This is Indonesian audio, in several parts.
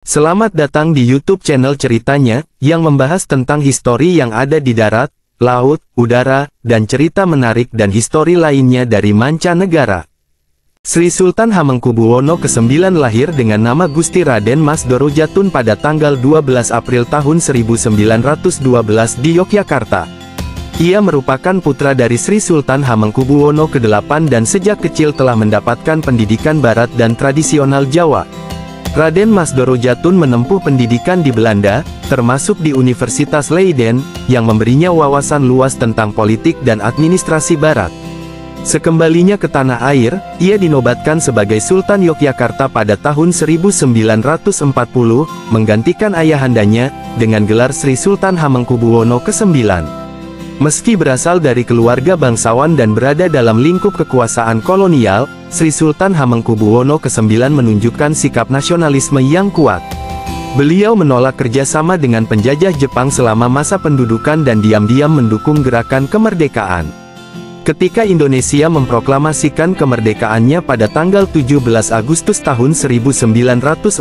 Selamat datang di YouTube channel Ceritanya, yang membahas tentang histori yang ada di darat, laut, udara, dan cerita menarik dan histori lainnya dari mancanegara. Sri Sultan Hamengkubuwono ke-9 lahir dengan nama Gusti Raden Mas Dorojatun pada tanggal 12 April tahun 1912 di Yogyakarta. Ia merupakan putra dari Sri Sultan Hamengkubuwono ke-8 dan sejak kecil telah mendapatkan pendidikan barat dan tradisional Jawa. Raden Mas Dorojatun menempuh pendidikan di Belanda, termasuk di Universitas Leiden, yang memberinya wawasan luas tentang politik dan administrasi barat. Sekembalinya ke tanah air, ia dinobatkan sebagai Sultan Yogyakarta pada tahun 1940, menggantikan ayahandanya, dengan gelar Sri Sultan Hamengkubuwono ke-9. Meski berasal dari keluarga bangsawan dan berada dalam lingkup kekuasaan kolonial, Sri Sultan Hamengkubuwono ke-9 menunjukkan sikap nasionalisme yang kuat. Beliau menolak kerjasama dengan penjajah Jepang selama masa pendudukan dan diam-diam mendukung gerakan kemerdekaan. Ketika Indonesia memproklamasikan kemerdekaannya pada tanggal 17 Agustus tahun 1945,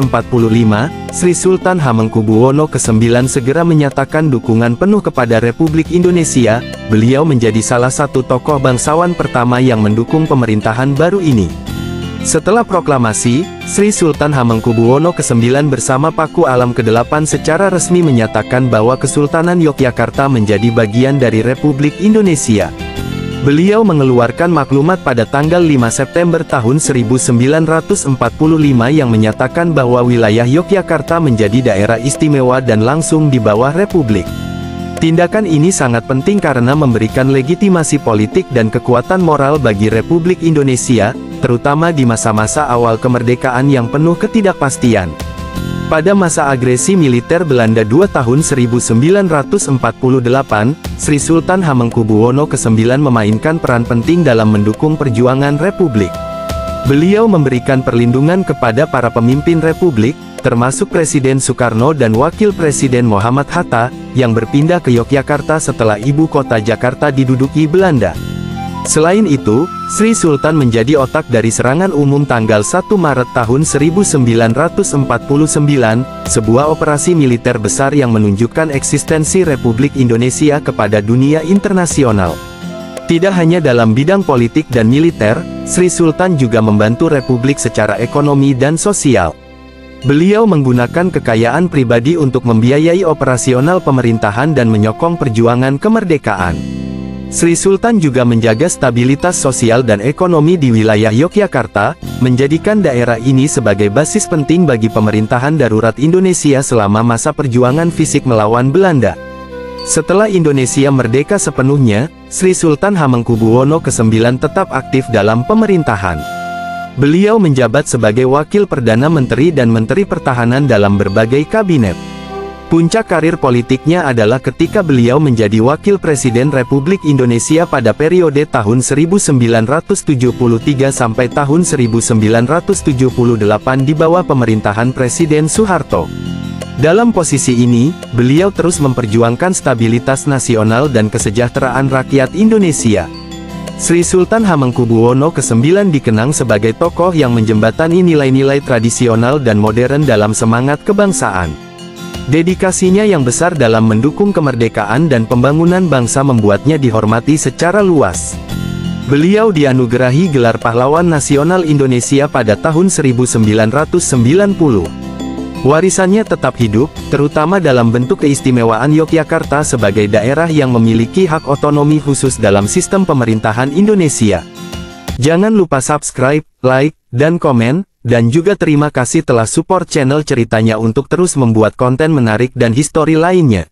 Sri Sultan Hamengkubuwono ke-9 segera menyatakan dukungan penuh kepada Republik Indonesia. Beliau menjadi salah satu tokoh bangsawan pertama yang mendukung pemerintahan baru ini. Setelah proklamasi, Sri Sultan Hamengkubuwono ke-9 bersama Paku Alam ke-8 secara resmi menyatakan bahwa Kesultanan Yogyakarta menjadi bagian dari Republik Indonesia. Beliau mengeluarkan maklumat pada tanggal 5 September tahun 1945 yang menyatakan bahwa wilayah Yogyakarta menjadi daerah istimewa dan langsung di bawah Republik. Tindakan ini sangat penting karena memberikan legitimasi politik dan kekuatan moral bagi Republik Indonesia, terutama di masa-masa awal kemerdekaan yang penuh ketidakpastian. Pada masa agresi militer Belanda 2 tahun 1948, Sri Sultan Hamengkubuwono ke-9 memainkan peran penting dalam mendukung perjuangan Republik. Beliau memberikan perlindungan kepada para pemimpin Republik, termasuk Presiden Soekarno dan Wakil Presiden Muhammad Hatta, yang berpindah ke Yogyakarta setelah ibu kota Jakarta diduduki Belanda. Selain itu, Sri Sultan menjadi otak dari serangan umum tanggal 1 Maret tahun 1949, sebuah operasi militer besar yang menunjukkan eksistensi Republik Indonesia kepada dunia internasional. Tidak hanya dalam bidang politik dan militer, Sri Sultan juga membantu Republik secara ekonomi dan sosial. Beliau menggunakan kekayaan pribadi untuk membiayai operasional pemerintahan dan menyokong perjuangan kemerdekaan. Sri Sultan juga menjaga stabilitas sosial dan ekonomi di wilayah Yogyakarta, menjadikan daerah ini sebagai basis penting bagi pemerintahan darurat Indonesia selama masa perjuangan fisik melawan Belanda. Setelah Indonesia merdeka sepenuhnya, Sri Sultan Hamengkubuwono ke-9 tetap aktif dalam pemerintahan. Beliau menjabat sebagai Wakil Perdana Menteri dan Menteri Pertahanan dalam berbagai kabinet. Puncak karir politiknya adalah ketika beliau menjadi Wakil Presiden Republik Indonesia pada periode tahun 1973 sampai tahun 1978 di bawah pemerintahan Presiden Soeharto. Dalam posisi ini, beliau terus memperjuangkan stabilitas nasional dan kesejahteraan rakyat Indonesia. Sri Sultan Hamengkubuwono ke-9 dikenang sebagai tokoh yang menjembatani nilai-nilai tradisional dan modern dalam semangat kebangsaan. Dedikasinya yang besar dalam mendukung kemerdekaan dan pembangunan bangsa membuatnya dihormati secara luas. Beliau dianugerahi gelar Pahlawan Nasional Indonesia pada tahun 1990. Warisannya tetap hidup, terutama dalam bentuk keistimewaan Yogyakarta sebagai daerah yang memiliki hak otonomi khusus dalam sistem pemerintahan Indonesia. Jangan lupa subscribe, like, dan komen. Dan juga terima kasih telah support channel Ceritanya untuk terus membuat konten menarik dan histori lainnya.